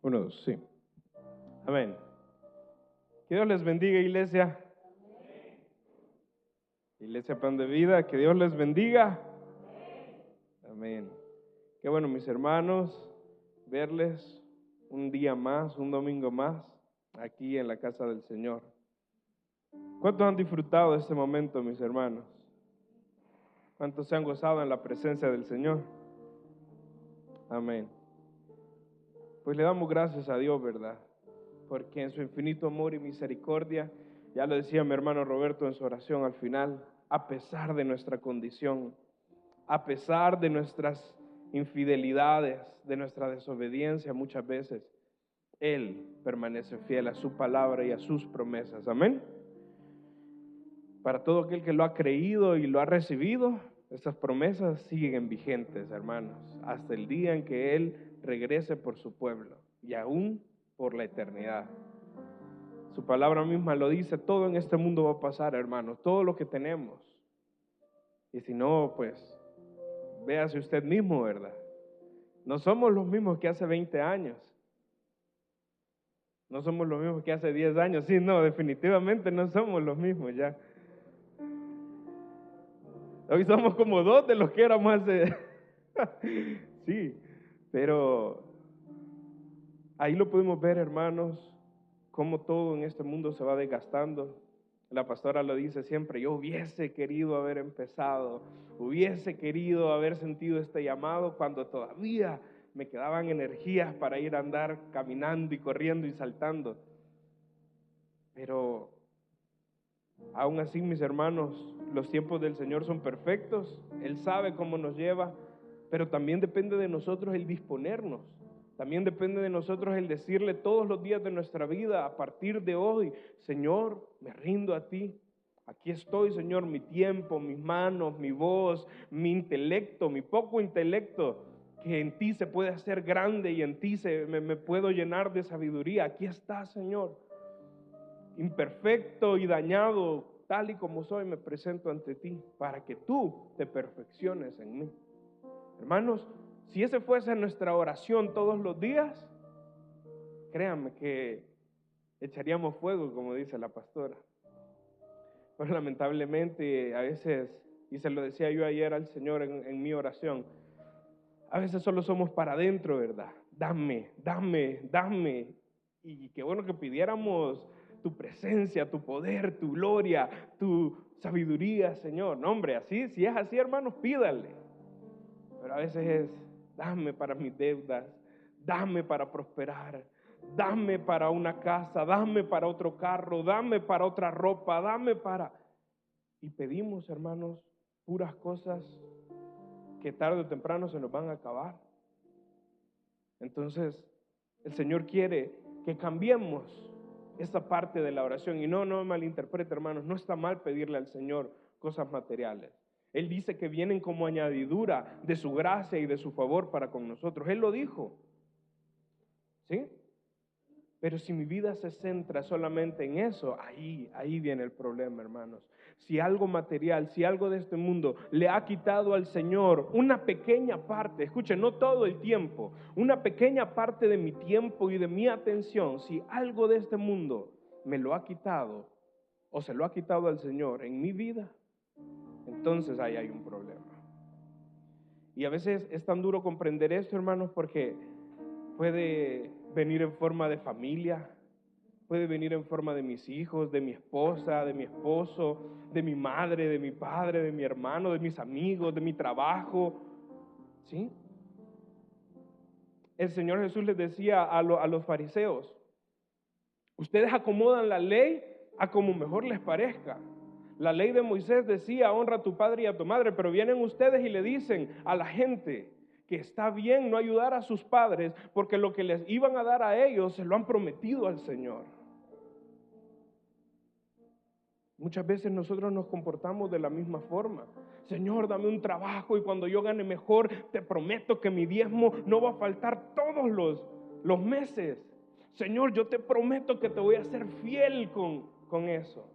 Uno, dos, sí. Amén. Que Dios les bendiga, iglesia. Iglesia Pan de Vida, que Dios les bendiga. Amén. Qué bueno, mis hermanos, verles un día más, un domingo más, aquí en la casa del Señor. ¿Cuántos han disfrutado de este momento, mis hermanos? ¿Cuántos se han gozado en la presencia del Señor? Amén. Pues le damos gracias a Dios, ¿verdad? Porque en su infinito amor y misericordia, ya lo decía mi hermano Roberto en su oración al final, a pesar de nuestra condición, a pesar de nuestras infidelidades, de nuestra desobediencia muchas veces, Él permanece fiel a su palabra y a sus promesas. Amén. Para todo aquel que lo ha creído y lo ha recibido, estas promesas siguen vigentes, hermanos, hasta el día en que Él regrese por su pueblo y aún por la eternidad. Su palabra misma lo dice, todo en este mundo va a pasar, hermanos, todo lo que tenemos. Y si no, pues, véase usted mismo, ¿verdad? No somos los mismos que hace 20 años. No somos los mismos que hace 10 años. Sí, no, definitivamente no somos los mismos ya. Hoy somos como dos de los que éramos hace... Sí, pero ahí lo podemos ver, hermanos, cómo todo en este mundo se va desgastando. La pastora lo dice siempre, yo hubiese querido haber empezado, hubiese querido haber sentido este llamado cuando todavía me quedaban energías para ir a andar caminando y corriendo y saltando. Pero aún así, mis hermanos, los tiempos del Señor son perfectos, Él sabe cómo nos lleva, pero también depende de nosotros el disponernos. También depende de nosotros el decirle todos los días de nuestra vida, a partir de hoy, Señor, me rindo a ti. Aquí estoy, Señor, mi tiempo, mis manos, mi voz, mi intelecto, mi poco intelecto, que en ti se puede hacer grande y en ti me puedo llenar de sabiduría. Aquí está, Señor. Imperfecto y dañado, tal y como soy, me presento ante ti para que tú te perfecciones en mí. Hermanos, si esa fuese nuestra oración todos los días, créanme que echaríamos fuego, como dice la pastora. Pero lamentablemente a veces, y se lo decía yo ayer al Señor en mi oración, a veces solo somos para adentro, ¿verdad? Dame, dame, dame. Y qué bueno que pidiéramos tu presencia, tu poder, tu gloria, tu sabiduría, Señor. No, hombre, así, si es así, hermanos, pídale. Pero a veces es, dame para mis deudas, dame para prosperar, dame para una casa, dame para otro carro, dame para otra ropa, dame para... Y pedimos, hermanos, puras cosas que tarde o temprano se nos van a acabar. Entonces, el Señor quiere que cambiemos esa parte de la oración. Y no malinterprete, hermanos, no está mal pedirle al Señor cosas materiales. Él dice que vienen como añadidura de su gracia y de su favor para con nosotros. Él lo dijo, ¿sí? Pero si mi vida se centra solamente en eso, ahí viene el problema, hermanos. Si algo material, si algo de este mundo le ha quitado al Señor una pequeña parte, escuchen, no todo el tiempo, una pequeña parte de mi tiempo y de mi atención, si algo de este mundo me lo ha quitado o se lo ha quitado al Señor en mi vida, entonces ahí hay un problema. Y a veces es tan duro comprender esto, hermanos, porque puede venir en forma de familia, puede venir en forma de mis hijos, de mi esposa, de mi esposo, de mi madre, de mi padre, de mi hermano, de mis amigos, de mi trabajo, ¿sí? El Señor Jesús les decía a los fariseos, ustedes acomodan la ley a como mejor les parezca. La ley de Moisés decía, honra a tu padre y a tu madre, pero vienen ustedes y le dicen a la gente que está bien no ayudar a sus padres porque lo que les iban a dar a ellos se lo han prometido al Señor. Muchas veces nosotros nos comportamos de la misma forma. Señor, dame un trabajo y cuando yo gane mejor, te prometo que mi diezmo no va a faltar todos los meses. Señor, yo te prometo que te voy a ser fiel con eso.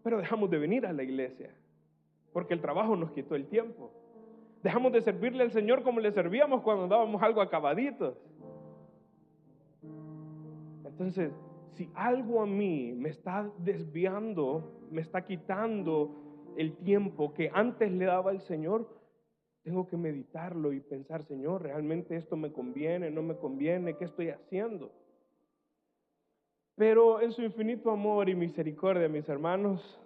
Pero dejamos de venir a la iglesia porque el trabajo nos quitó el tiempo. Dejamos de servirle al Señor como le servíamos cuando dábamos algo acabaditos. Entonces, si algo a mí me está desviando, me está quitando el tiempo que antes le daba al Señor, tengo que meditarlo y pensar, Señor, ¿realmente esto me conviene, no me conviene? ¿Qué estoy haciendo? Pero en su infinito amor y misericordia, mis hermanos,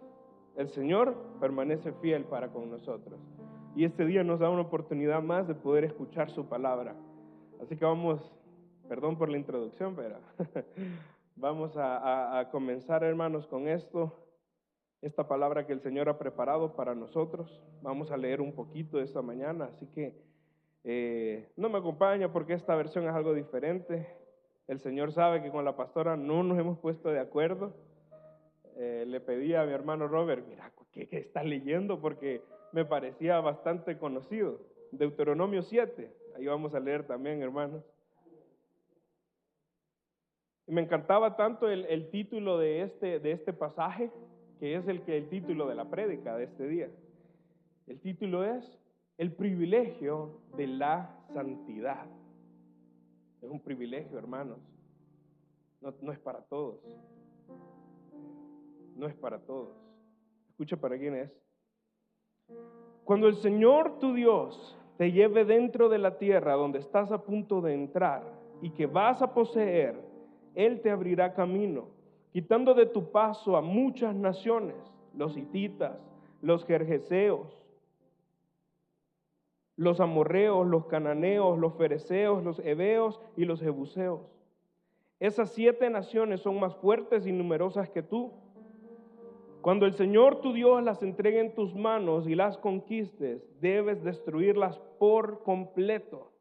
el Señor permanece fiel para con nosotros. Y este día nos da una oportunidad más de poder escuchar su palabra. Así que vamos, perdón por la introducción, pero vamos a comenzar, hermanos, con esta palabra que el Señor ha preparado para nosotros. Vamos a leer un poquito esta mañana, así que no me acompaña porque esta versión es algo diferente. El Señor sabe que con la pastora no nos hemos puesto de acuerdo. Le pedí a mi hermano Robert, mira, ¿qué está leyendo? Porque me parecía bastante conocido. Deuteronomio 7, ahí vamos a leer también, hermanos. Y me encantaba tanto el título de este pasaje, que es el título de la prédica de este día. El título es El privilegio de la santidad. Es un privilegio, hermanos. No es para todos. No es para todos. Escucha para quién es. Cuando el Señor tu Dios te lleve dentro de la tierra donde estás a punto de entrar y que vas a poseer, Él te abrirá camino, quitando de tu paso a muchas naciones, los hititas, los gergeseos, los amorreos, los cananeos, los fereceos, los heveos y los jebuseos. Esas 7 naciones son más fuertes y numerosas que tú. Cuando el Señor tu Dios las entregue en tus manos y las conquistes, debes destruirlas por completo.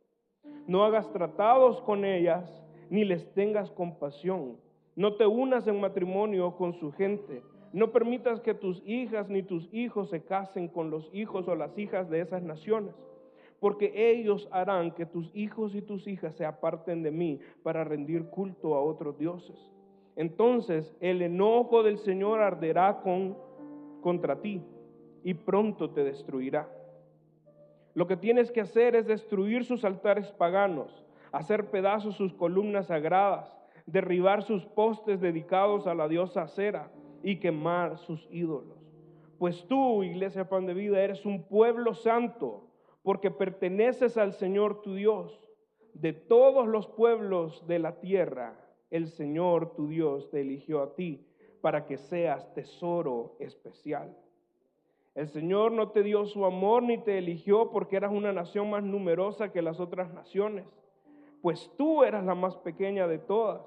No hagas tratados con ellas, ni les tengas compasión. No te unas en matrimonio con su gente. No permitas que tus hijas ni tus hijos se casen con los hijos o las hijas de esas naciones, porque ellos harán que tus hijos y tus hijas se aparten de mí para rendir culto a otros dioses. Entonces el enojo del Señor arderá contra ti y pronto te destruirá. Lo que tienes que hacer es destruir sus altares paganos, hacer pedazos sus columnas sagradas, derribar sus postes dedicados a la diosa Acera y quemar sus ídolos. Pues tú, Iglesia Pan de Vida, eres un pueblo santo, porque perteneces al Señor tu Dios. De todos los pueblos de la tierra, el Señor tu Dios te eligió a ti para que seas tesoro especial. El Señor no te dio su amor ni te eligió porque eras una nación más numerosa que las otras naciones, pues tú eras la más pequeña de todas.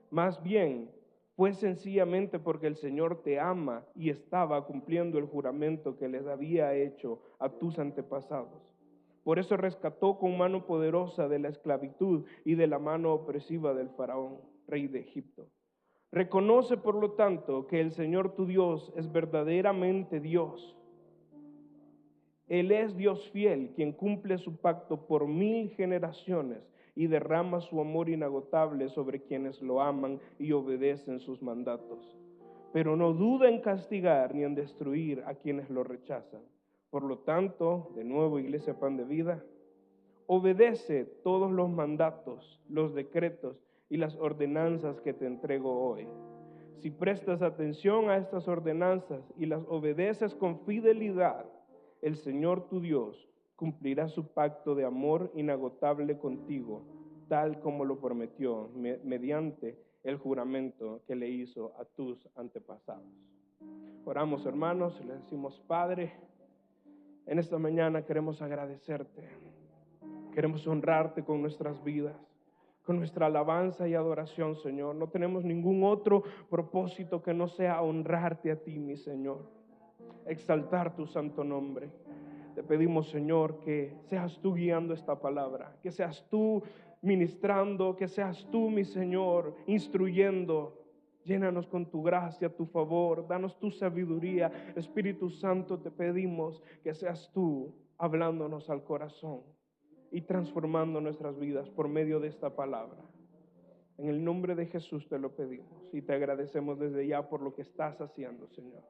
Más bien, fue sencillamente porque el Señor te ama y estaba cumpliendo el juramento que les había hecho a tus antepasados. Por eso rescató con mano poderosa de la esclavitud y de la mano opresiva del faraón, rey de Egipto. Reconoce, por lo tanto, que el Señor tu Dios es verdaderamente Dios. Él es Dios fiel, quien cumple su pacto por 1000 generaciones y derrama su amor inagotable sobre quienes lo aman y obedecen sus mandatos. Pero no duda en castigar ni en destruir a quienes lo rechazan. Por lo tanto, de nuevo, Iglesia Pan de Vida, obedece todos los mandatos, los decretos y las ordenanzas que te entrego hoy. Si prestas atención a estas ordenanzas y las obedeces con fidelidad, el Señor tu Dios cumplirá su pacto de amor inagotable contigo, tal como lo prometió mediante el juramento que le hizo a tus antepasados. Oramos, hermanos, y le decimos: Padre, en esta mañana queremos agradecerte, queremos honrarte con nuestras vidas, con nuestra alabanza y adoración, Señor. No tenemos ningún otro propósito que no sea honrarte a ti, mi Señor, exaltar tu santo nombre. Te pedimos, Señor, que seas tú guiando esta palabra, que seas tú ministrando, que seas tú, mi Señor, instruyendo. Llénanos con tu gracia, tu favor, danos tu sabiduría. Espíritu Santo, te pedimos que seas tú hablándonos al corazón y transformando nuestras vidas por medio de esta palabra. En el nombre de Jesús te lo pedimos y te agradecemos desde ya por lo que estás haciendo, Señor.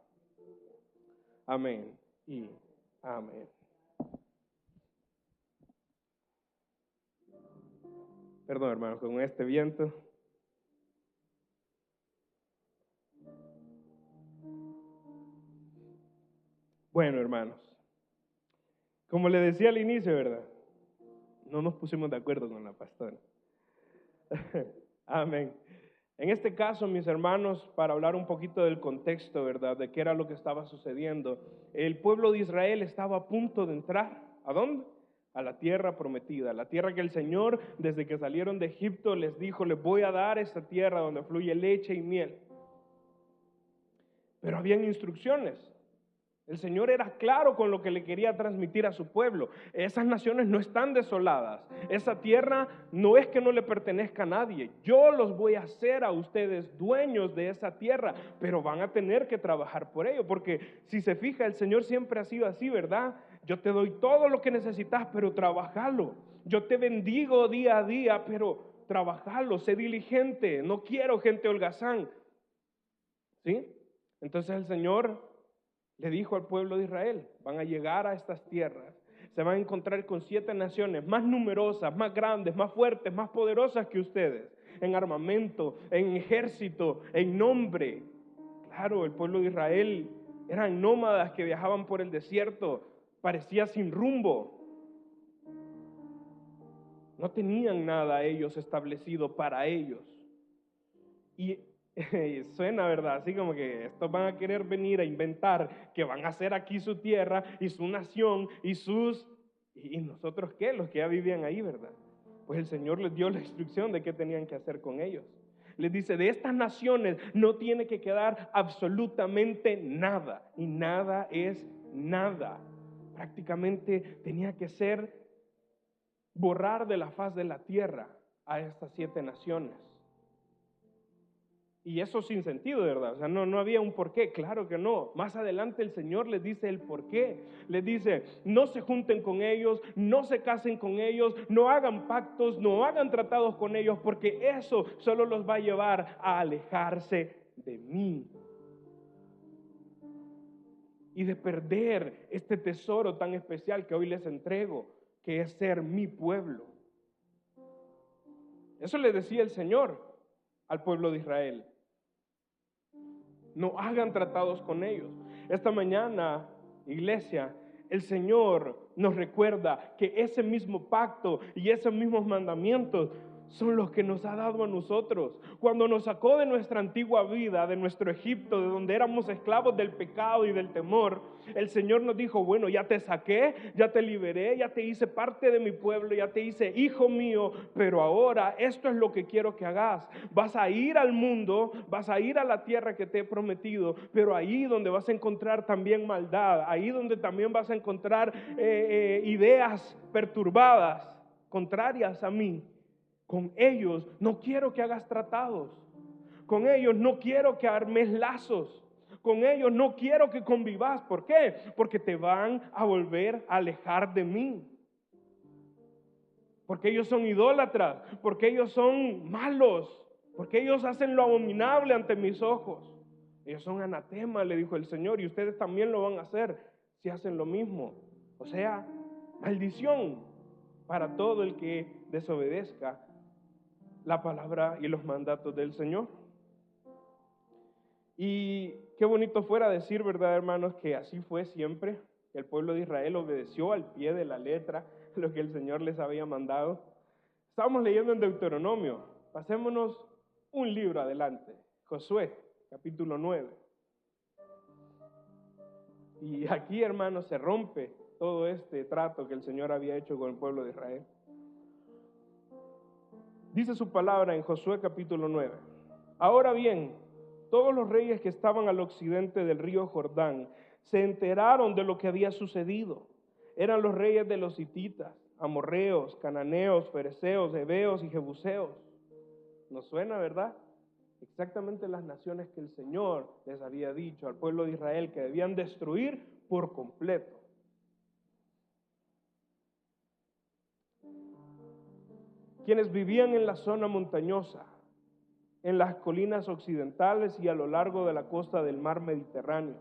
Amén y amén. Perdón, hermano, con este viento. Bueno, hermanos, como le decía al inicio, ¿verdad? No nos pusimos de acuerdo con la pastora. Amén. En este caso, mis hermanos, para hablar un poquito del contexto, ¿verdad? De qué era lo que estaba sucediendo. El pueblo de Israel estaba a punto de entrar. ¿A dónde? A la tierra prometida, la tierra que el Señor, desde que salieron de Egipto, les dijo: les voy a dar esta tierra donde fluye leche y miel. Pero habían instrucciones. El Señor era claro con lo que le quería transmitir a su pueblo. Esas naciones no están desoladas. Esa tierra no es que no le pertenezca a nadie. Yo los voy a hacer a ustedes dueños de esa tierra, pero van a tener que trabajar por ello. Porque si se fija, el Señor siempre ha sido así, ¿verdad? Yo te doy todo lo que necesitas, pero trabajalo. Yo te bendigo día a día, pero trabajalo, sé diligente. No quiero gente holgazán. ¿Sí? Entonces el Señor le dijo al pueblo de Israel: van a llegar a estas tierras, se van a encontrar con 7 naciones más numerosas, más grandes, más fuertes, más poderosas que ustedes, en armamento, en ejército, en nombre. Claro, el pueblo de Israel eran nómadas que viajaban por el desierto, parecía sin rumbo. No tenían nada ellos establecido para ellos. Y suena, ¿verdad? Así como que estos van a querer venir a inventar que van a hacer aquí su tierra y su nación y sus... ¿Y nosotros qué? Los que ya vivían ahí, ¿verdad? Pues el Señor les dio la instrucción de qué tenían que hacer con ellos. Les dice: de estas naciones no tiene que quedar absolutamente nada. Y nada es nada. Prácticamente tenía que ser borrar de la faz de la tierra a estas 7 naciones. Y eso sin sentido, de verdad. O sea, no había un porqué. Claro que no. Más adelante el Señor les dice el porqué. Les dice: no se junten con ellos, no se casen con ellos, no hagan pactos, no hagan tratados con ellos, porque eso solo los va a llevar a alejarse de mí y de perder este tesoro tan especial que hoy les entrego, que es ser mi pueblo. Eso le decía el Señor al pueblo de Israel. No hagan tratados con ellos. Esta mañana, iglesia, el Señor nos recuerda que ese mismo pacto y esos mismos mandamientos son los que nos ha dado a nosotros. Cuando nos sacó de nuestra antigua vida, de nuestro Egipto, de donde éramos esclavos del pecado y del temor, el Señor nos dijo: bueno, ya te saqué, ya te liberé, ya te hice parte de mi pueblo, ya te hice hijo mío, pero ahora esto es lo que quiero que hagas. Vas a ir al mundo, vas a ir a la tierra que te he prometido, pero ahí donde vas a encontrar también maldad, ahí donde también vas a encontrar ideas perturbadas, contrarias a mí. Con ellos no quiero que hagas tratados. Con ellos no quiero que armes lazos. Con ellos no quiero que convivas. ¿Por qué? Porque te van a volver a alejar de mí. Porque ellos son idólatras. Porque ellos son malos. Porque ellos hacen lo abominable ante mis ojos. Ellos son anatema, le dijo el Señor. Y ustedes también lo van a hacer si hacen lo mismo. O sea, maldición para todo el que desobedezca la palabra y los mandatos del Señor. Y qué bonito fuera decir, ¿verdad, hermanos?, que así fue siempre. El pueblo de Israel obedeció al pie de la letra lo que el Señor les había mandado. Estábamos leyendo en Deuteronomio. Pasémonos un libro adelante. Josué, capítulo 9. Y aquí, hermanos, se rompe todo este trato que el Señor había hecho con el pueblo de Israel. Dice su palabra en Josué capítulo 9. Ahora bien, todos los reyes que estaban al occidente del río Jordán se enteraron de lo que había sucedido. Eran los reyes de los hititas, amorreos, cananeos, fereceos, heveos y jebuseos. ¿Nos suena, verdad? Exactamente las naciones que el Señor les había dicho al pueblo de Israel que debían destruir por completo. Quienes vivían en la zona montañosa, en las colinas occidentales y a lo largo de la costa del mar Mediterráneo,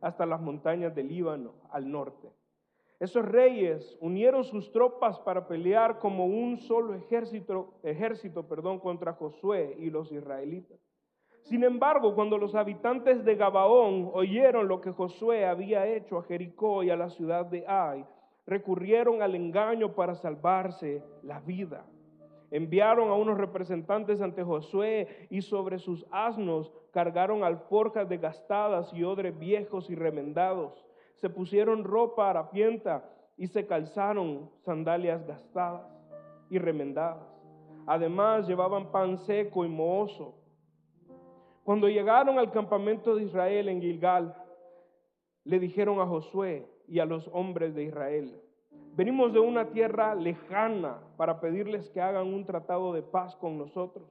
hasta las montañas del Líbano, al norte. Esos reyes unieron sus tropas para pelear como un solo ejército contra Josué y los israelitas. Sin embargo, cuando los habitantes de Gabaón oyeron lo que Josué había hecho a Jericó y a la ciudad de Ai, recurrieron al engaño para salvarse la vida. Enviaron a unos representantes ante Josué y sobre sus asnos cargaron alforjas desgastadas y odres viejos y remendados. Se pusieron ropa harapienta y se calzaron sandalias gastadas y remendadas. Además llevaban pan seco y mohoso. Cuando llegaron al campamento de Israel en Gilgal, le dijeron a Josué y a los hombres de Israel: venimos de una tierra lejana para pedirles que hagan un tratado de paz con nosotros.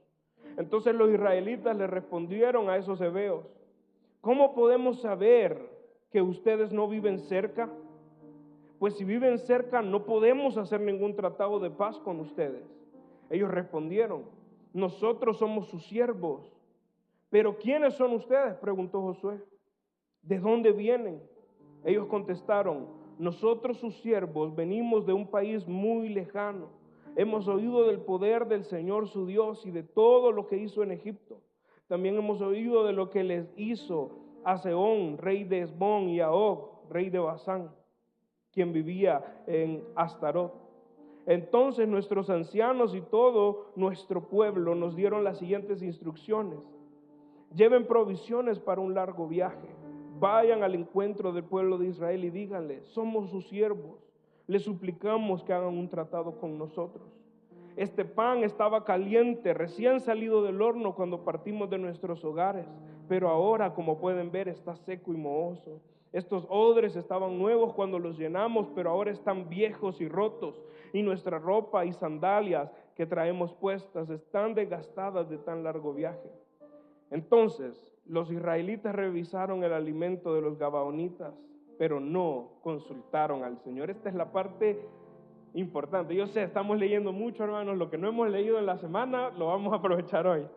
Entonces los israelitas le respondieron a esos heveos: ¿cómo podemos saber que ustedes no viven cerca? Pues si viven cerca no podemos hacer ningún tratado de paz con ustedes. Ellos respondieron: nosotros somos sus siervos. ¿Pero quiénes son ustedes?, preguntó Josué. ¿De dónde vienen? Ellos contestaron: nosotros sus siervos venimos de un país muy lejano. Hemos oído del poder del Señor su Dios y de todo lo que hizo en Egipto. También hemos oído de lo que les hizo a Sehón, rey de Hesbón, y a Og, rey de Basán, quien vivía en Astarot. Entonces nuestros ancianos y todo nuestro pueblo nos dieron las siguientes instrucciones: lleven provisiones para un largo viaje. Vayan al encuentro del pueblo de Israel y díganle: somos sus siervos. Les suplicamos que hagan un tratado con nosotros. Este pan estaba caliente, recién salido del horno cuando partimos de nuestros hogares, pero ahora, como pueden ver, está seco y mohoso. Estos odres estaban nuevos cuando los llenamos, pero ahora están viejos y rotos, y nuestra ropa y sandalias que traemos puestas están desgastadas de tan largo viaje. Entonces los israelitas revisaron el alimento de los gabaonitas, pero no consultaron al Señor. Esta es la parte importante. Yo sé, estamos leyendo mucho, hermanos. Lo que no hemos leído en la semana lo vamos a aprovechar hoy.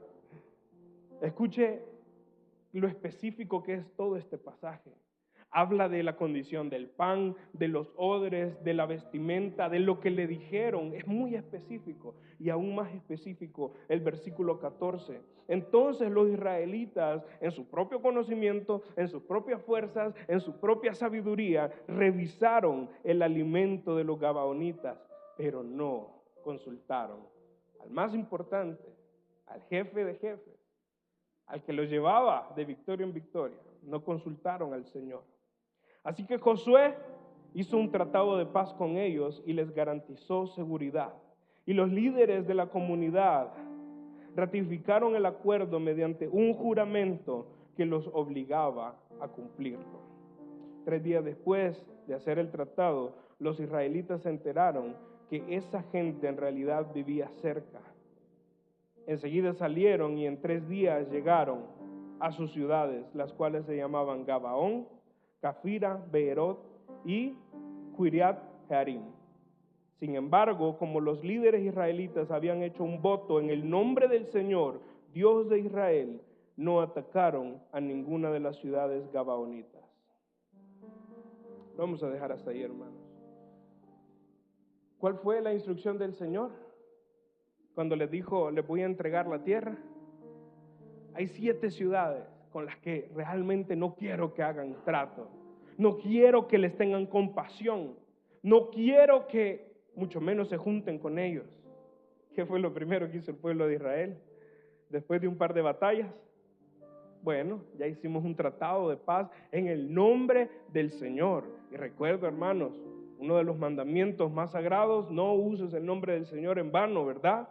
Escuche lo específico que es todo este pasaje. Habla de la condición del pan, de los odres, de la vestimenta, de lo que le dijeron. Es muy específico, y aún más específico el versículo 14. Entonces los israelitas, en su propio conocimiento, en sus propias fuerzas, en su propia sabiduría, revisaron el alimento de los gabaonitas, pero no consultaron al más importante, al jefe de jefes, al que los llevaba de victoria en victoria. No consultaron al Señor. Así que Josué hizo un tratado de paz con ellos y les garantizó seguridad. Y los líderes de la comunidad ratificaron el acuerdo mediante un juramento que los obligaba a cumplirlo. 3 días después de hacer el tratado, los israelitas se enteraron que esa gente en realidad vivía cerca. Enseguida salieron y en 3 días llegaron a sus ciudades, las cuales se llamaban Gabaón, Cafira, Beerot y Quiriat Jearim. Sin embargo, como los líderes israelitas habían hecho un voto en el nombre del Señor, Dios de Israel, no atacaron a ninguna de las ciudades gabaonitas. Vamos a dejar hasta ahí, hermanos. ¿Cuál fue la instrucción del Señor cuando les dijo: les voy a entregar la tierra? Hay 7 ciudades con las que realmente no quiero que hagan trato. No quiero que les tengan compasión. No quiero que mucho menos se junten con ellos. ¿Qué fue lo primero que hizo el pueblo de Israel después de un par de batallas? Bueno, ya hicimos un tratado de paz en el nombre del Señor. Y recuerdo, hermanos, uno de los mandamientos más sagrados: no uses el nombre del Señor en vano, ¿verdad?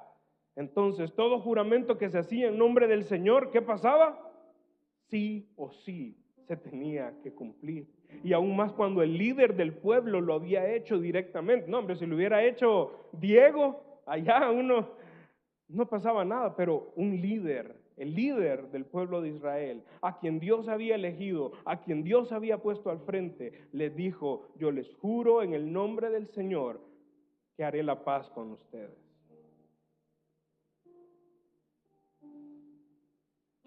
Entonces, todo juramento que se hacía en nombre del Señor, ¿qué pasaba? Sí o sí se tenía que cumplir. Y aún más cuando el líder del pueblo lo había hecho directamente. No, hombre, si lo hubiera hecho Diego, allá no pasaba nada, pero un líder, el líder del pueblo de Israel, a quien Dios había elegido, a quien Dios había puesto al frente, les dijo: yo les juro en el nombre del Señor que haré la paz con ustedes.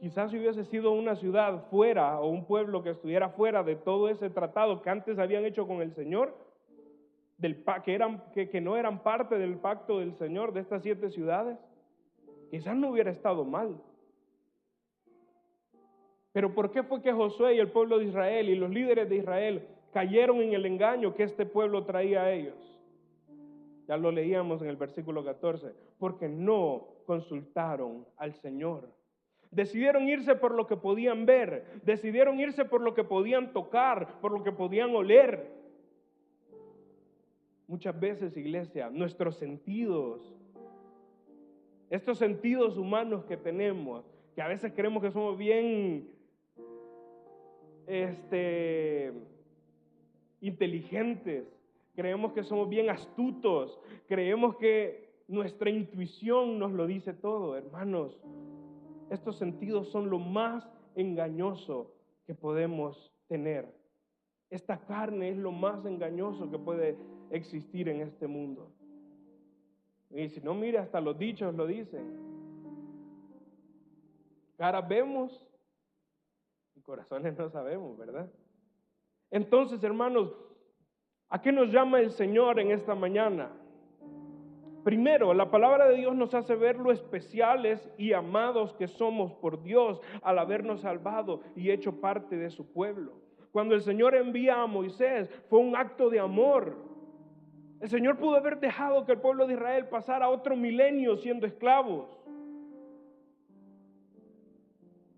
Quizás si hubiese sido una ciudad fuera o un pueblo que estuviera fuera de todo ese tratado que antes habían hecho con el Señor, que no eran parte del pacto del Señor, de estas 7 ciudades, quizás no hubiera estado mal. Pero ¿por qué fue que Josué y el pueblo de Israel y los líderes de Israel cayeron en el engaño que este pueblo traía a ellos? Ya lo leíamos en el versículo 14. Porque no consultaron al Señor. Decidieron irse por lo que podían ver. Decidieron irse por lo que podían tocar, por lo que podían oler. Muchas veces, iglesia, nuestros sentidos, estos sentidos humanos que tenemos, que a veces creemos que somos bien inteligentes, creemos que somos bien astutos, creemos que nuestra intuición nos lo dice todo. Hermanos, estos sentidos son lo más engañoso que podemos tener. Esta carne es lo más engañoso que puede existir en este mundo. Y si no, mire, hasta los dichos lo dicen. Caras vemos y corazones no sabemos, ¿verdad? Entonces, hermanos, ¿a qué nos llama el Señor en esta mañana? Primero, la palabra de Dios nos hace ver lo especiales y amados que somos por Dios al habernos salvado y hecho parte de su pueblo. Cuando el Señor envía a Moisés, fue un acto de amor. El Señor pudo haber dejado que el pueblo de Israel pasara otro milenio siendo esclavos.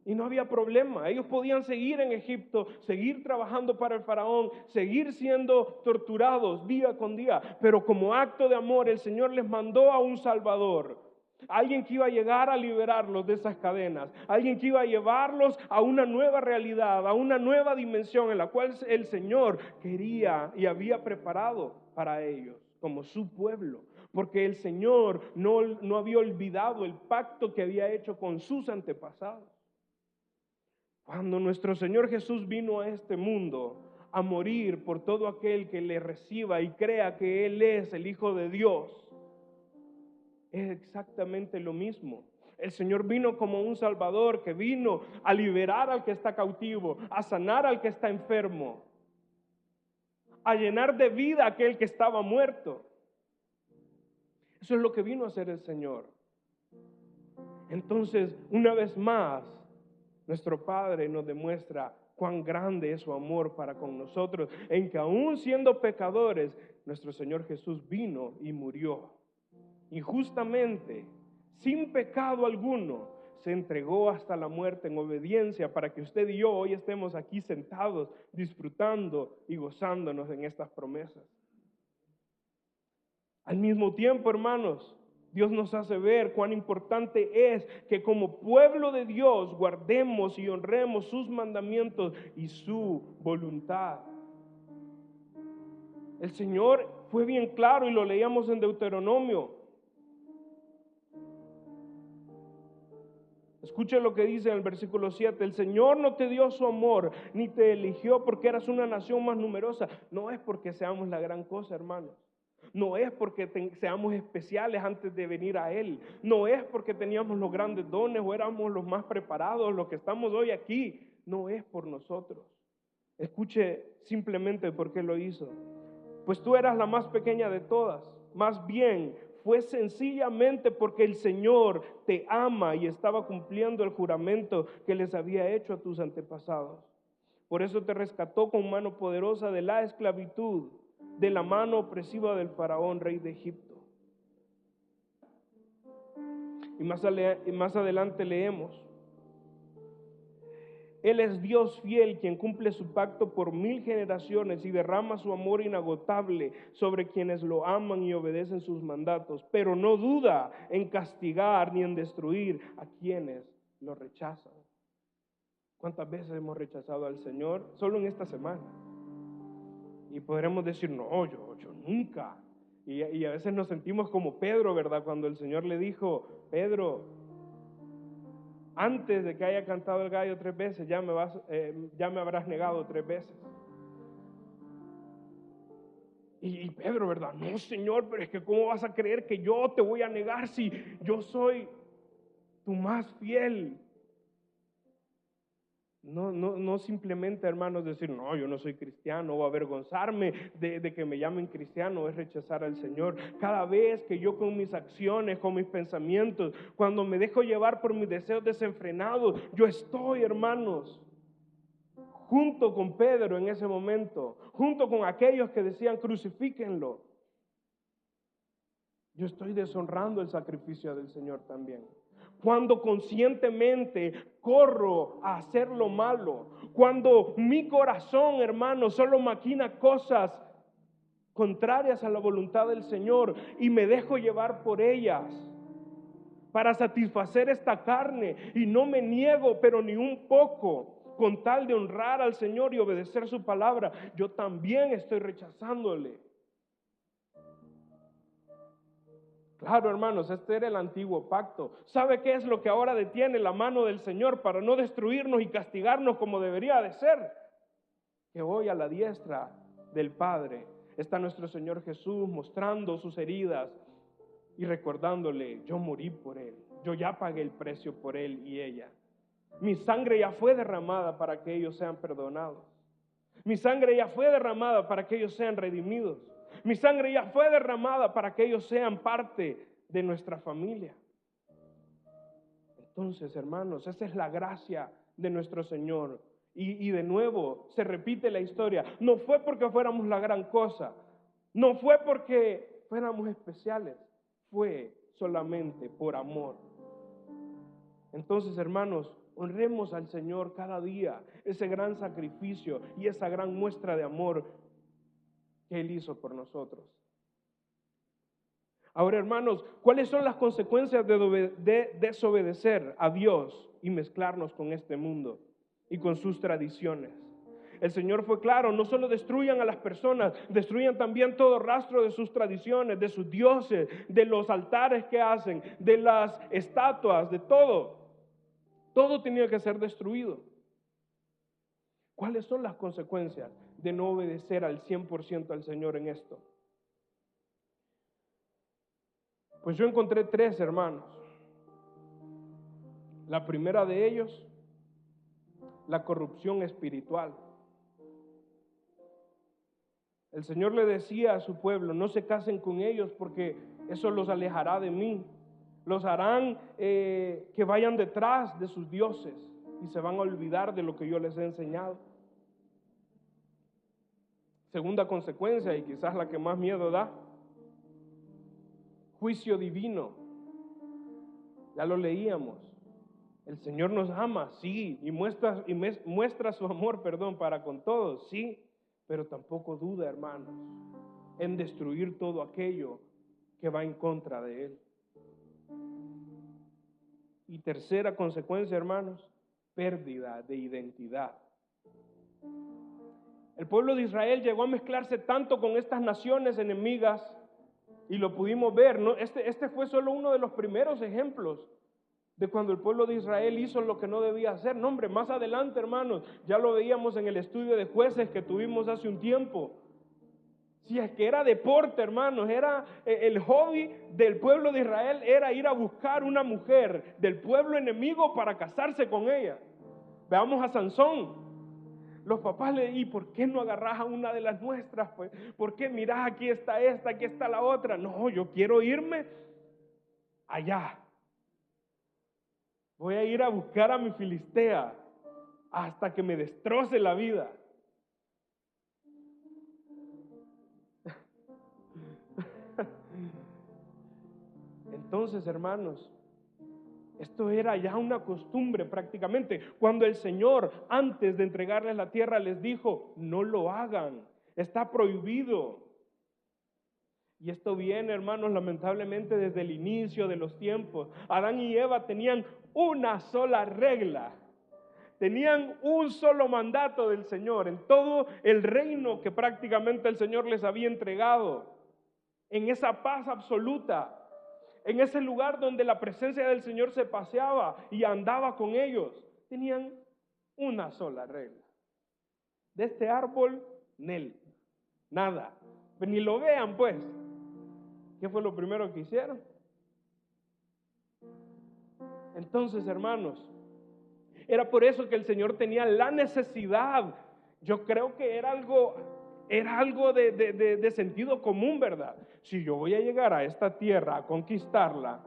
Y no había problema. Ellos podían seguir en Egipto, seguir trabajando para el faraón, seguir siendo torturados día con día. Pero como acto de amor, el Señor les mandó a un Salvador. Alguien que iba a llegar a liberarlos de esas cadenas. Alguien que iba a llevarlos a una nueva realidad, a una nueva dimensión en la cual el Señor quería y había preparado para ellos, como su pueblo. Porque el Señor no había olvidado el pacto que había hecho con sus antepasados. Cuando nuestro Señor Jesús vino a este mundo a morir por todo aquel que le reciba y crea que Él es el Hijo de Dios, es exactamente lo mismo. El Señor vino como un Salvador que vino a liberar al que está cautivo, a sanar al que está enfermo, a llenar de vida a aquel que estaba muerto. Eso es lo que vino a hacer el Señor. Entonces, una vez más, nuestro Padre nos demuestra cuán grande es su amor para con nosotros, en que aún siendo pecadores, nuestro Señor Jesús vino y murió. Y justamente, sin pecado alguno, se entregó hasta la muerte en obediencia para que usted y yo hoy estemos aquí sentados, disfrutando y gozándonos en estas promesas. Al mismo tiempo, hermanos, Dios nos hace ver cuán importante es que como pueblo de Dios guardemos y honremos sus mandamientos y su voluntad. El Señor fue bien claro y lo leíamos en Deuteronomio. Escuche lo que dice en el versículo 7. El Señor no te dio su amor, ni te eligió porque eras una nación más numerosa. No es porque seamos la gran cosa, hermanos. No es porque seamos especiales antes de venir a Él. No es porque teníamos los grandes dones o éramos los más preparados, los que estamos hoy aquí. No es por nosotros. Escuche simplemente por qué lo hizo. Pues tú eras la más pequeña de todas. Más bien, fue sencillamente porque el Señor te ama y estaba cumpliendo el juramento que les había hecho a tus antepasados. Por eso te rescató con mano poderosa de la esclavitud, de la mano opresiva del faraón, rey de Egipto. Y más adelante leemos: Él es Dios fiel, quien cumple su pacto por 1000 generaciones y derrama su amor inagotable sobre quienes lo aman y obedecen sus mandatos, pero no duda en castigar ni en destruir a quienes lo rechazan. ¿Cuántas veces hemos rechazado al Señor? Solo en esta semana. Y podremos decir, no, yo nunca. Y a veces nos sentimos como Pedro, ¿verdad? Cuando el Señor le dijo: Pedro, antes de que haya cantado el gallo 3 veces, ya me habrás negado 3 veces. Y Pedro, ¿verdad? No, Señor, pero es que ¿cómo vas a creer que yo te voy a negar si yo soy tu más fiel No simplemente, hermanos, decir, no, yo no soy cristiano, o avergonzarme de que me llamen cristiano, es rechazar al Señor. Cada vez que yo con mis acciones, con mis pensamientos, cuando me dejo llevar por mis deseos desenfrenados, yo estoy, hermanos, junto con Pedro en ese momento, junto con aquellos que decían, crucifíquenlo. Yo estoy deshonrando el sacrificio del Señor también. Cuando conscientemente corro a hacer lo malo, cuando mi corazón, hermano, solo maquina cosas contrarias a la voluntad del Señor y me dejo llevar por ellas para satisfacer esta carne y no me niego, pero ni un poco, con tal de honrar al Señor y obedecer su palabra, yo también estoy rechazándole. Claro, hermanos, este era el antiguo pacto. ¿Sabe qué es lo que ahora detiene la mano del Señor para no destruirnos y castigarnos como debería de ser? Que hoy a la diestra del Padre está nuestro Señor Jesús mostrando sus heridas y recordándole, yo morí por Él, yo ya pagué el precio por Él y ella. Mi sangre ya fue derramada para que ellos sean perdonados. Mi sangre ya fue derramada para que ellos sean redimidos. Mi sangre ya fue derramada para que ellos sean parte de nuestra familia. Entonces, hermanos, esa es la gracia de nuestro Señor. Y de nuevo se repite la historia. No fue porque fuéramos la gran cosa. No fue porque fuéramos especiales. Fue solamente por amor. Entonces, hermanos, honremos al Señor cada día, ese gran sacrificio y esa gran muestra de amor que Él hizo por nosotros. Ahora, hermanos, ¿cuáles son las consecuencias de desobedecer a Dios y mezclarnos con este mundo y con sus tradiciones? El Señor fue claro, no solo destruyan a las personas, destruyan también todo rastro de sus tradiciones, de sus dioses, de los altares que hacen, de las estatuas, de todo. Todo tenía que ser destruido. ¿Cuáles son las consecuencias de no obedecer al 100% al Señor en esto? Pues yo encontré 3, hermanos. La primera de ellos, la corrupción espiritual. El Señor le decía a su pueblo, no se casen con ellos porque eso los alejará de mí. Los harán que vayan detrás de sus dioses y se van a olvidar de lo que yo les he enseñado. Segunda consecuencia, y quizás la que más miedo da, juicio divino. Ya lo leíamos. El Señor nos ama, sí, y muestra su amor, para con todos, sí, pero tampoco duda, hermanos, en destruir todo aquello que va en contra de Él. Y tercera consecuencia, hermanos, pérdida de identidad. El pueblo de Israel llegó a mezclarse tanto con estas naciones enemigas y lo pudimos ver, ¿no? Este fue solo uno de los primeros ejemplos de cuando el pueblo de Israel hizo lo que no debía hacer. No, hombre, más adelante, hermanos, ya lo veíamos en el estudio de Jueces que tuvimos hace un tiempo. Si es que era deporte, hermanos, era el hobby del pueblo de Israel, era ir a buscar una mujer del pueblo enemigo para casarse con ella. Veamos a Sansón. Los papás le dicen, ¿por qué no agarras a una de las nuestras? Pues, ¿por qué mirás aquí está esta, aquí está la otra? No, yo quiero irme allá. Voy a ir a buscar a mi filistea hasta que me destroce la vida. Entonces, hermanos, esto era ya una costumbre prácticamente. Cuando el Señor, antes de entregarles la tierra, les dijo, no lo hagan, está prohibido. Y esto viene, hermanos, lamentablemente desde el inicio de los tiempos. Adán y Eva tenían una sola regla. Tenían un solo mandato del Señor en todo el reino que prácticamente el Señor les había entregado. En esa paz absoluta, en ese lugar donde la presencia del Señor se paseaba y andaba con ellos, tenían una sola regla. De este árbol, nada. Pero ni lo vean, pues. ¿Qué fue lo primero que hicieron? Entonces, hermanos, Era por eso que el Señor tenía la necesidad. Yo creo que era algo de sentido común, ¿verdad? Si yo voy a llegar a esta tierra a conquistarla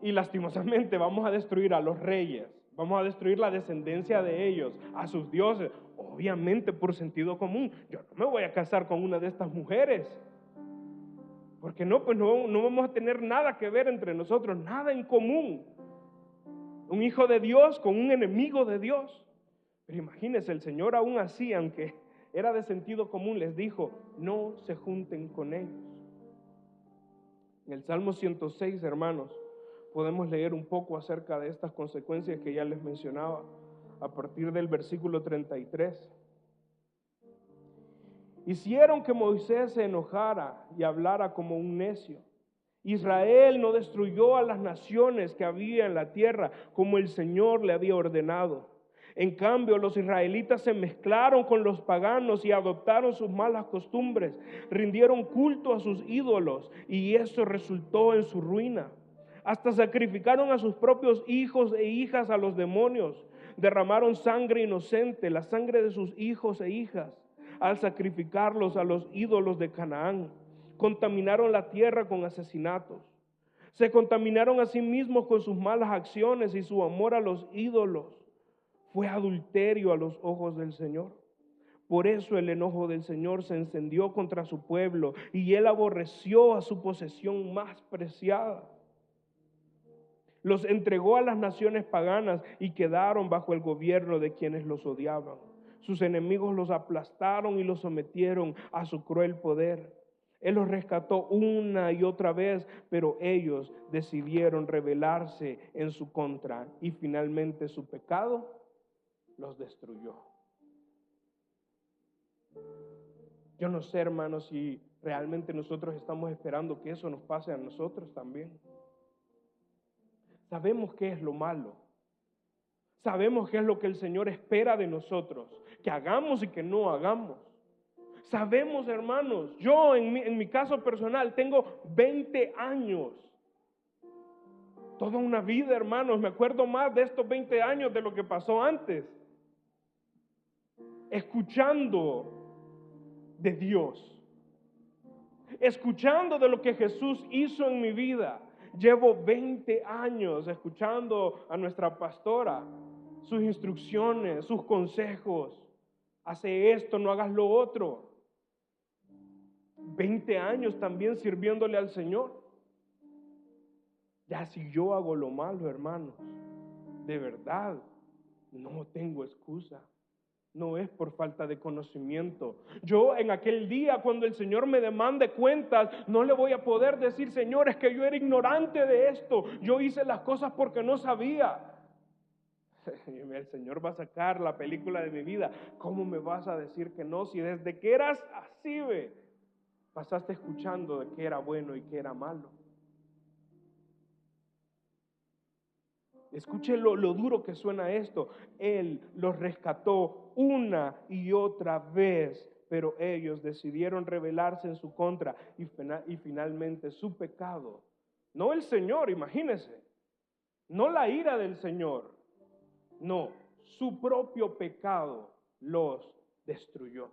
y lastimosamente vamos a destruir a los reyes, vamos a destruir la descendencia de ellos, a sus dioses, obviamente por sentido común, yo no me voy a casar con una de estas mujeres. Porque no, pues no vamos a tener nada que ver entre nosotros, nada en común. Un hijo de Dios con un enemigo de Dios. Pero imagínense, el Señor aún así, aunque era de sentido común, les dijo, no se junten con ellos. En el Salmo 106, hermanos, podemos leer un poco acerca de estas consecuencias que ya les mencionaba, a partir del versículo 33. Hicieron que Moisés se enojara y hablara como un necio. Israel no destruyó a las naciones que había en la tierra como el Señor le había ordenado. En cambio, los israelitas se mezclaron con los paganos y adoptaron sus malas costumbres, rindieron culto a sus ídolos y eso resultó en su ruina. Hasta sacrificaron a sus propios hijos e hijas a los demonios, derramaron sangre inocente, la sangre de sus hijos e hijas, al sacrificarlos a los ídolos de Canaán. Contaminaron la tierra con asesinatos. Se contaminaron a sí mismos con sus malas acciones y su amor a los ídolos fue adulterio a los ojos del Señor. Por eso el enojo del Señor se encendió contra su pueblo y él aborreció a su posesión más preciada. Los entregó a las naciones paganas y quedaron bajo el gobierno de quienes los odiaban. Sus enemigos los aplastaron y los sometieron a su cruel poder. Él los rescató una y otra vez, pero ellos decidieron rebelarse en su contra y finalmente su pecado los destruyó. Yo no sé, hermanos, si realmente nosotros estamos esperando que eso nos pase a nosotros también. Sabemos qué es lo malo. Sabemos qué es lo que el Señor espera de nosotros, que hagamos y que no hagamos. Sabemos, hermanos, yo en mi caso personal tengo 20 años. Toda una vida, hermanos, me acuerdo más de estos 20 años de lo que pasó antes. Escuchando de Dios, escuchando de lo que Jesús hizo en mi vida. Llevo 20 años escuchando a nuestra pastora, sus instrucciones, sus consejos. Hace esto, no hagas lo otro. 20 años también sirviéndole al Señor. Ya si yo hago lo malo, hermanos, de verdad, no tengo excusa. No es por falta de conocimiento. Yo en aquel día, cuando el Señor me demande cuentas, no le voy a poder decir, Señor, es que yo era ignorante de esto. Yo hice las cosas porque no sabía. El Señor va a sacar la película de mi vida. ¿Cómo me vas a decir que no? Si desde que eras así, pasaste escuchando de qué era bueno y qué era malo. Escuche lo duro que suena esto. Él los rescató una y otra vez, pero ellos decidieron rebelarse en su contra y finalmente su pecado, no el Señor, imagínense, no la ira del Señor, no, su propio pecado los destruyó.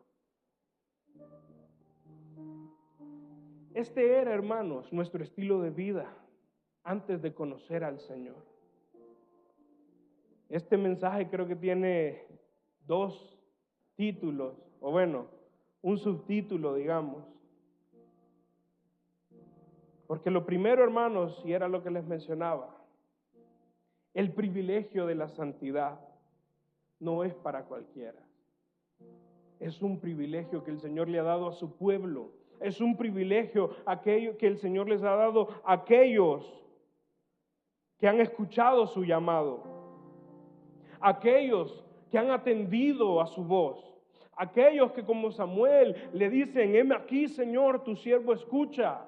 Este era, hermanos, nuestro estilo de vida antes de conocer al Señor. Este mensaje creo que tiene 2 títulos, o bueno, un subtítulo, digamos. Porque lo primero, hermanos, y era lo que les mencionaba, el privilegio de la santidad no es para cualquiera. Es un privilegio que el Señor le ha dado a su pueblo. Es un privilegio aquello que el Señor les ha dado a aquellos que han escuchado su llamado. Aquellos que han atendido a su voz, aquellos que como Samuel le dicen, heme aquí, Señor, tu siervo escucha.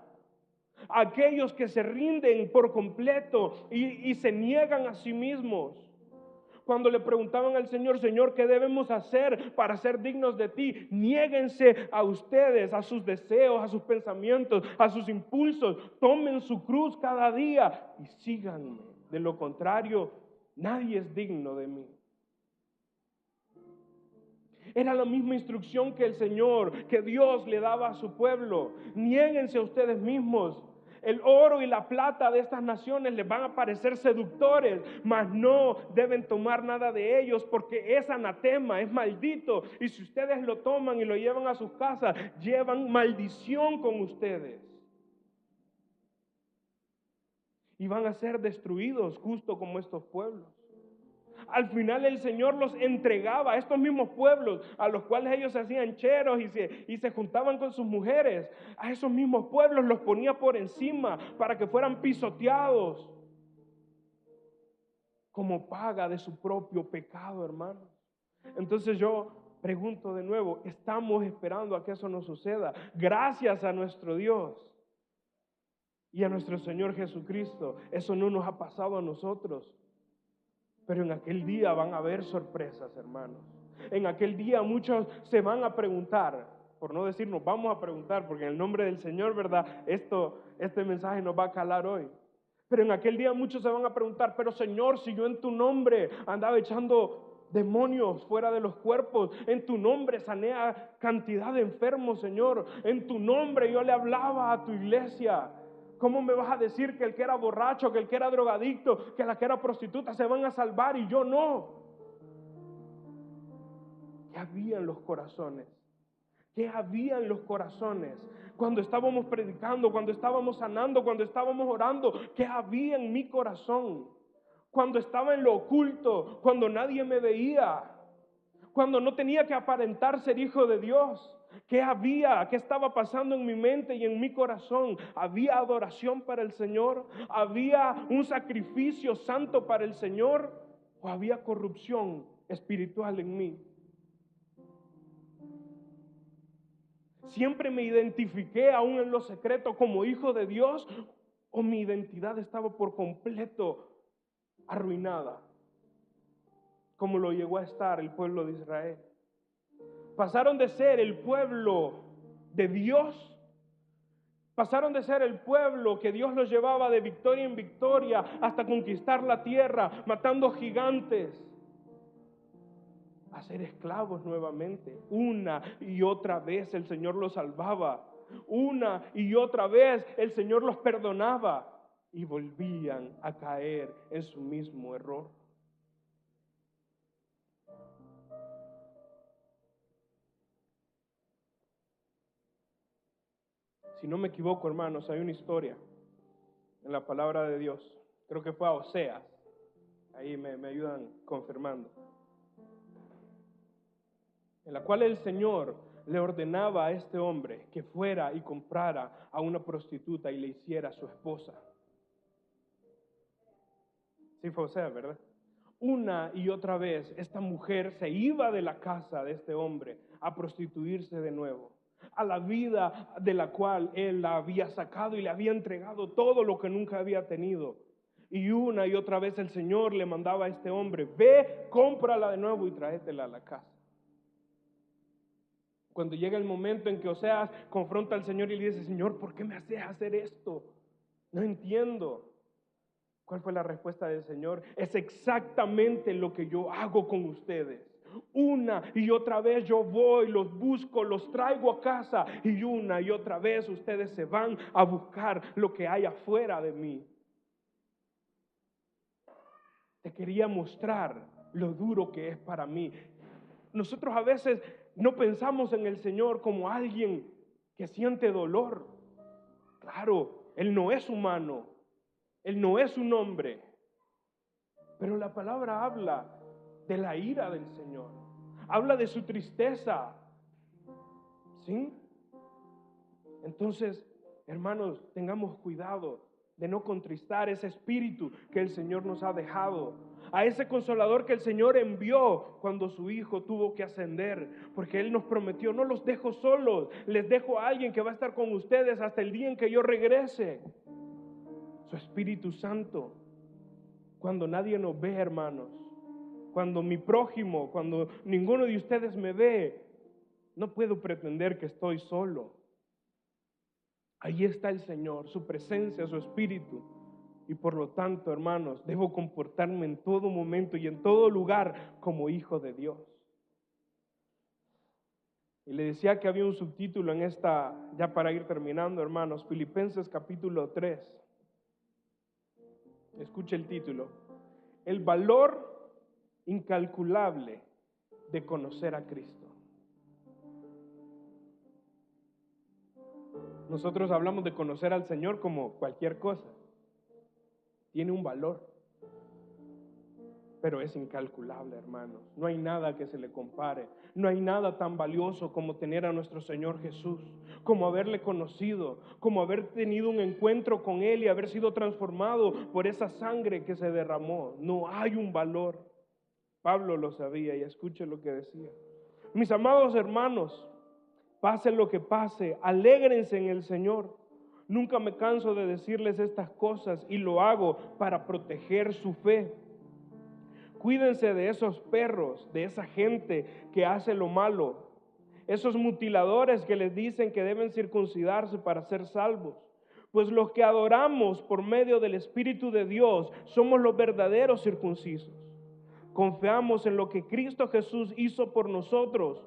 Aquellos que se rinden por completo y se niegan a sí mismos. Cuando le preguntaban al Señor, Señor, ¿qué debemos hacer para ser dignos de ti? Niéguense a ustedes, a sus deseos, a sus pensamientos, a sus impulsos. Tomen su cruz cada día y síganme. De lo contrario, nadie es digno de mí. Era la misma instrucción que el Señor, que Dios le daba a su pueblo. Niéguense a ustedes mismos. El oro y la plata de estas naciones les van a parecer seductores, mas no deben tomar nada de ellos porque es anatema, es maldito. Y si ustedes lo toman y lo llevan a sus casas, llevan maldición con ustedes. Y van a ser destruidos justo como estos pueblos. Al final el Señor los entregaba a estos mismos pueblos, a los cuales ellos se hacían cheros y se juntaban con sus mujeres. A esos mismos pueblos los ponía por encima para que fueran pisoteados como paga de su propio pecado, hermanos. Entonces yo pregunto de nuevo, ¿estamos esperando a que eso nos suceda? Gracias a nuestro Dios y a nuestro Señor Jesucristo, eso no nos ha pasado a nosotros. Pero en aquel día van a haber sorpresas, hermanos. En aquel día muchos se van a preguntar, por no decir nos vamos a preguntar, porque en el nombre del Señor, ¿verdad? Este mensaje nos va a calar hoy. Pero en aquel día muchos se van a preguntar, pero Señor, si yo en tu nombre andaba echando demonios fuera de los cuerpos, en tu nombre sané a cantidad de enfermos, Señor, en tu nombre yo le hablaba a tu iglesia. ¿Cómo me vas a decir que el que era borracho, que el que era drogadicto, que la que era prostituta se van a salvar y yo no? ¿Qué había en los corazones? ¿Qué había en los corazones? Cuando estábamos predicando, cuando estábamos sanando, cuando estábamos orando, ¿qué había en mi corazón? Cuando estaba en lo oculto, cuando nadie me veía, cuando no tenía que aparentar ser hijo de Dios. ¿Qué había? ¿Qué estaba pasando en mi mente y en mi corazón? ¿Había adoración para el Señor? ¿Había un sacrificio santo para el Señor? ¿O había corrupción espiritual en mí? ¿Siempre me identifiqué aún en lo secreto como hijo de Dios? ¿O mi identidad estaba por completo arruinada? Como lo llegó a estar el pueblo de Israel. Pasaron de ser el pueblo de Dios, pasaron de ser el pueblo que Dios los llevaba de victoria en victoria hasta conquistar la tierra, matando gigantes, a ser esclavos nuevamente. Una y otra vez el Señor los salvaba, una y otra vez el Señor los perdonaba y volvían a caer en su mismo error. Si no me equivoco, hermanos, hay una historia en la palabra de Dios. Creo que fue a Oseas. Ahí me ayudan confirmando. En la cual el Señor le ordenaba a este hombre que fuera y comprara a una prostituta y le hiciera su esposa. Sí fue Oseas, ¿verdad? Una y otra vez esta mujer se iba de la casa de este hombre a prostituirse de nuevo, a la vida de la cual él la había sacado y le había entregado todo lo que nunca había tenido. Y una y otra vez el Señor le mandaba a este hombre, ve, cómprala de nuevo y tráetela a la casa. Cuando llega el momento en que Oseas confronta al Señor y le dice, Señor, ¿por qué me haces hacer esto? No entiendo. ¿Cuál fue la respuesta del Señor? Es exactamente lo que yo hago con ustedes. Una y otra vez yo voy, los busco, los traigo a casa y una y otra vez ustedes se van a buscar lo que hay afuera de mí. Te quería mostrar lo duro que es para mí. Nosotros a veces no pensamos en el Señor como alguien que siente dolor. Claro, Él no es humano, Él no es un hombre, pero la palabra habla de la ira del Señor, habla de su tristeza, ¿sí? Entonces, hermanos, tengamos cuidado de no contristar ese espíritu que el Señor nos ha dejado, a ese consolador que el Señor envió cuando su Hijo tuvo que ascender, porque Él nos prometió, no los dejo solos, les dejo a alguien que va a estar con ustedes hasta el día en que yo regrese, su Espíritu Santo. Cuando nadie nos ve, hermanos, cuando mi prójimo, cuando ninguno de ustedes me ve, no puedo pretender que estoy solo. Ahí está el Señor, su presencia, su Espíritu. Y por lo tanto, hermanos, debo comportarme en todo momento y en todo lugar como hijo de Dios. Y le decía que había un subtítulo en esta, ya para ir terminando, hermanos, Filipenses capítulo 3. Escuche el título. El valor incalculable de conocer a Cristo. Nosotros hablamos de conocer al Señor como cualquier cosa. Tiene un valor, pero es incalculable, hermanos. No hay nada que se le compare. No hay nada tan valioso como tener a nuestro Señor Jesús, como haberle conocido, como haber tenido un encuentro con Él y haber sido transformado por esa sangre que se derramó. No hay un valor. Pablo lo sabía y escuche lo que decía. Mis amados hermanos, pase lo que pase, alégrense en el Señor. Nunca me canso de decirles estas cosas y lo hago para proteger su fe. Cuídense de esos perros, de esa gente que hace lo malo, esos mutiladores que les dicen que deben circuncidarse para ser salvos. Pues los que adoramos por medio del Espíritu de Dios somos los verdaderos circuncisos. Confiamos en lo que Cristo Jesús hizo por nosotros.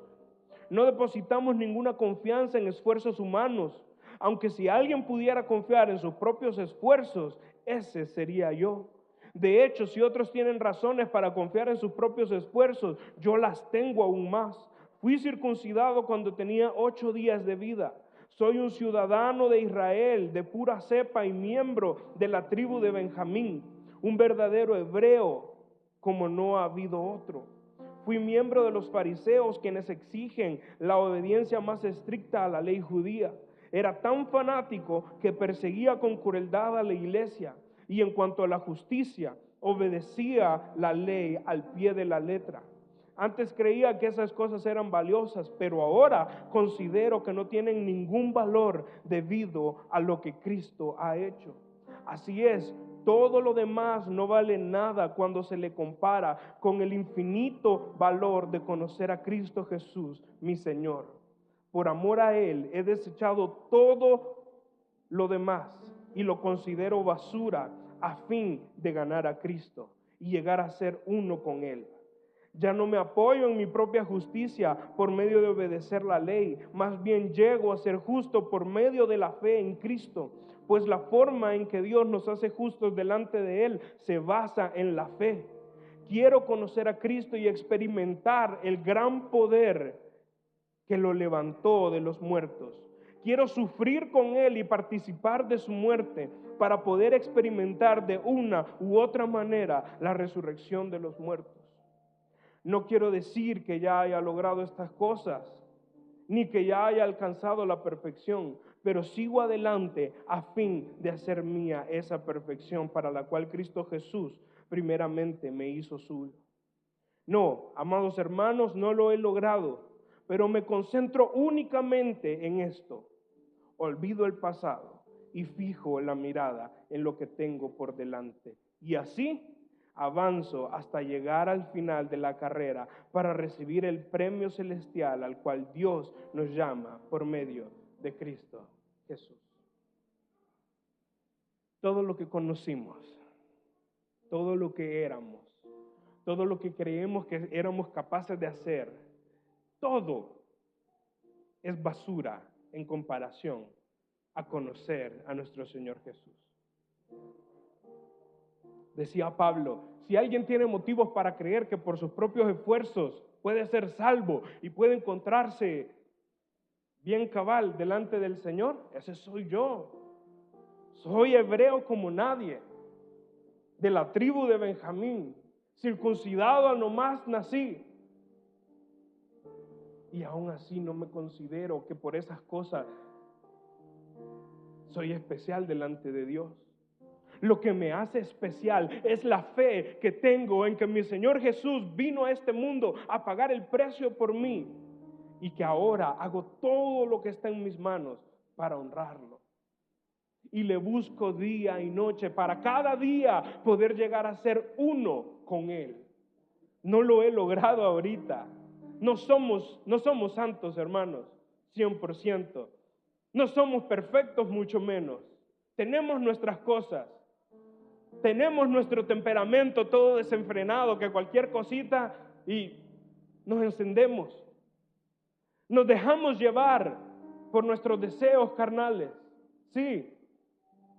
No depositamos ninguna confianza en esfuerzos humanos, aunque si alguien pudiera confiar en sus propios esfuerzos, ese sería yo. De hecho, si otros tienen razones para confiar en sus propios esfuerzos, yo las tengo aún más. Fui circuncidado cuando tenía 8 días de vida. Soy un ciudadano de Israel, de pura cepa y miembro de la tribu de Benjamín, un verdadero hebreo, como no ha habido otro. Fui miembro de los fariseos, quienes exigen la obediencia más estricta a la ley judía. Era tan fanático que perseguía con crueldad a la iglesia. Y en cuanto a la justicia, obedecía la ley al pie de la letra. Antes creía que esas cosas eran valiosas, pero ahora considero que no tienen ningún valor debido a lo que Cristo ha hecho. Así es, todo lo demás no vale nada cuando se le compara con el infinito valor de conocer a Cristo Jesús, mi Señor. Por amor a Él he desechado todo lo demás y lo considero basura a fin de ganar a Cristo y llegar a ser uno con Él. Ya no me apoyo en mi propia justicia por medio de obedecer la ley, más bien llego a ser justo por medio de la fe en Cristo, pues la forma en que Dios nos hace justos delante de Él se basa en la fe. Quiero conocer a Cristo y experimentar el gran poder que lo levantó de los muertos. Quiero sufrir con Él y participar de su muerte para poder experimentar de una u otra manera la resurrección de los muertos. No quiero decir que ya haya logrado estas cosas, ni que ya haya alcanzado la perfección, pero sigo adelante a fin de hacer mía esa perfección para la cual Cristo Jesús primeramente me hizo suyo. No, amados hermanos, no lo he logrado, pero me concentro únicamente en esto. Olvido el pasado y fijo la mirada en lo que tengo por delante. Y así avanzo hasta llegar al final de la carrera para recibir el premio celestial al cual Dios nos llama por medio de Cristo Jesús. Todo lo que conocimos, todo lo que éramos, todo lo que creemos que éramos capaces de hacer, todo es basura en comparación a conocer a nuestro Señor Jesús. Decía Pablo, si alguien tiene motivos para creer que por sus propios esfuerzos puede ser salvo y puede encontrarse bien cabal delante del Señor, ese soy yo. Soy hebreo como nadie, de la tribu de Benjamín, circuncidado a nomás nací. Y aún así no me considero que por esas cosas soy especial delante de Dios. Lo que me hace especial es la fe que tengo en que mi Señor Jesús vino a este mundo a pagar el precio por mí y que ahora hago todo lo que está en mis manos para honrarlo. Y le busco día y noche para cada día poder llegar a ser uno con Él. No lo he logrado ahorita. No somos santos, hermanos, 100%. No somos perfectos, mucho menos. Tenemos nuestras cosas. Tenemos nuestro temperamento todo desenfrenado, que cualquier cosita y nos encendemos. Nos dejamos llevar por nuestros deseos carnales, sí,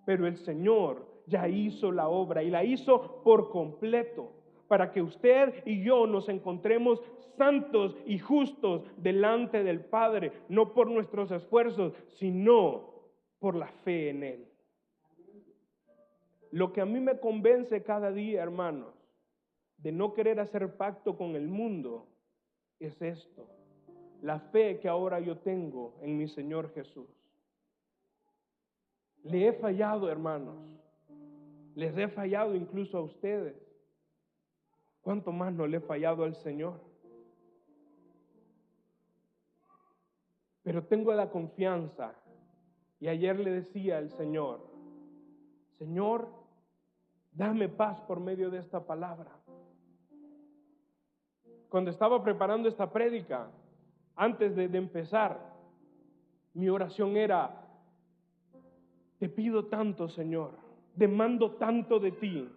pero el Señor ya hizo la obra y la hizo por completo para que usted y yo nos encontremos santos y justos delante del Padre, no por nuestros esfuerzos, sino por la fe en Él. Lo que a mí me convence cada día, hermanos, de no querer hacer pacto con el mundo, es esto: la fe que ahora yo tengo en mi Señor Jesús. Le he fallado, hermanos. Les he fallado incluso a ustedes. ¿Cuánto más no le he fallado al Señor? Pero tengo la confianza. Y ayer le decía al Señor: Señor, dame paz por medio de esta palabra. Cuando estaba preparando esta prédica, antes de empezar, mi oración era: te pido tanto, Señor, demando tanto de ti,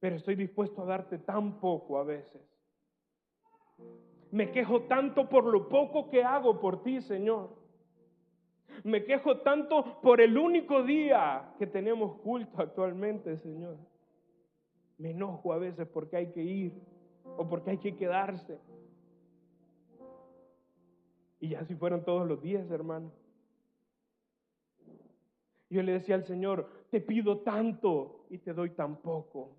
pero estoy dispuesto a darte tan poco a veces. Me quejo tanto por lo poco que hago por ti, Señor. Me quejo tanto por el único día que tenemos culto actualmente, Señor. Me enojo a veces porque hay que ir o porque hay que quedarse. Y así fueron todos los días, hermano. Yo le decía al Señor: te pido tanto y te doy tan poco.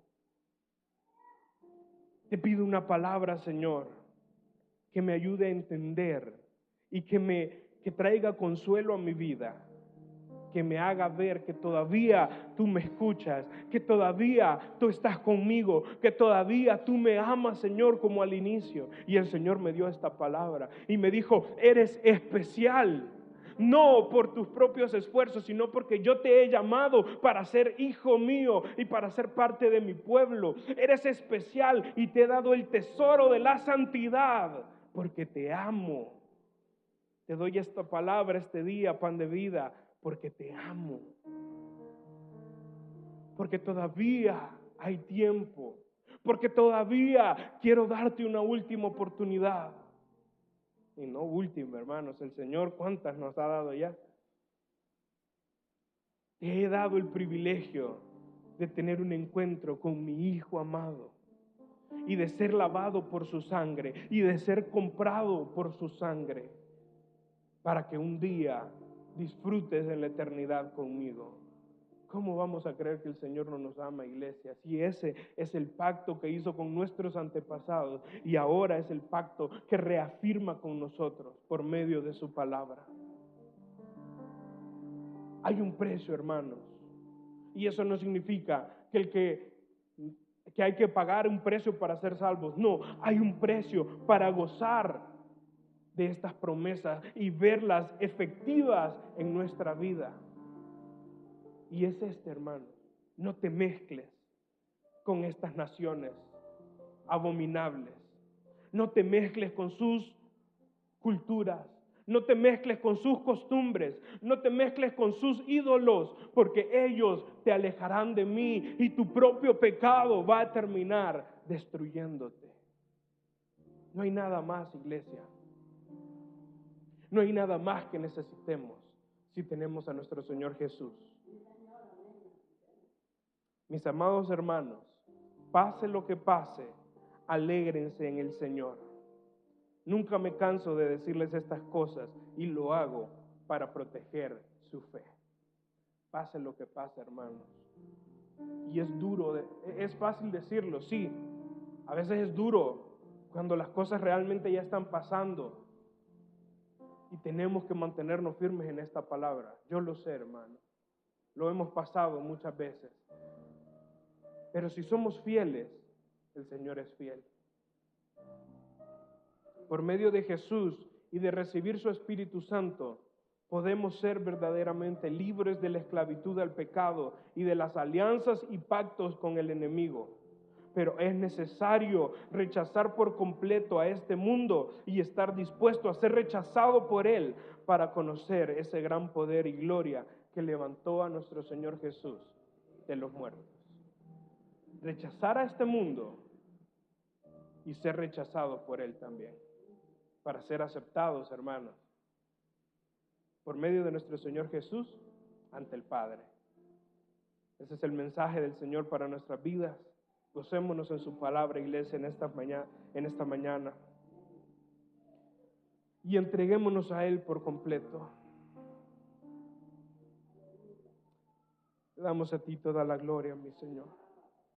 Te pido una palabra, Señor, que me ayude a entender y que traiga consuelo a mi vida, que me haga ver que todavía tú me escuchas, que todavía tú estás conmigo, que todavía tú me amas, Señor, como al inicio. Y el Señor me dio esta palabra y me dijo: eres especial. No por tus propios esfuerzos, sino porque yo te he llamado para ser hijo mío y para ser parte de mi pueblo. Eres especial y te he dado el tesoro de la santidad porque te amo. Te doy esta palabra este día, pan de vida, porque te amo. Porque todavía hay tiempo. Porque todavía quiero darte una última oportunidad. Y no última, hermanos, el Señor cuántas nos ha dado ya. Te he dado el privilegio de tener un encuentro con mi Hijo amado y de ser lavado por su sangre y de ser comprado por su sangre para que un día disfrutes de la eternidad conmigo. ¿Cómo vamos a creer que el Señor no nos ama, iglesia? Si ese es el pacto que hizo con nuestros antepasados y ahora es el pacto que reafirma con nosotros por medio de su palabra. Hay un precio, hermanos, y eso no significa que hay que pagar un precio para ser salvos. No, hay un precio para gozar de estas promesas y verlas efectivas en nuestra vida. Y es hermano: no te mezcles con estas naciones abominables. No te mezcles con sus culturas. No te mezcles con sus costumbres. No te mezcles con sus ídolos, porque ellos te alejarán de mí y tu propio pecado va a terminar destruyéndote. No hay nada más, iglesia. No hay nada más que necesitemos si tenemos a nuestro Señor Jesús. Mis amados hermanos, pase lo que pase, alégrense en el Señor. Nunca me canso de decirles estas cosas y lo hago para proteger su fe. Pase lo que pase, hermanos. Y es duro, es fácil decirlo, sí. A veces es duro cuando las cosas realmente ya están pasando y tenemos que mantenernos firmes en esta palabra. Yo lo sé, hermano. Lo hemos pasado muchas veces. Pero si somos fieles, el Señor es fiel. Por medio de Jesús y de recibir su Espíritu Santo, podemos ser verdaderamente libres de la esclavitud al pecado y de las alianzas y pactos con el enemigo. Pero es necesario rechazar por completo a este mundo y estar dispuesto a ser rechazado por él para conocer ese gran poder y gloria que levantó a nuestro Señor Jesús de los muertos. Rechazar a este mundo y ser rechazado por él también. para ser aceptados, hermanos, por medio de nuestro Señor Jesús ante el Padre. Ese es el mensaje del Señor para nuestras vidas. Gocémonos en su palabra, iglesia, en esta mañana. Y entreguémonos a Él por completo. Le damos a ti toda la gloria, mi Señor.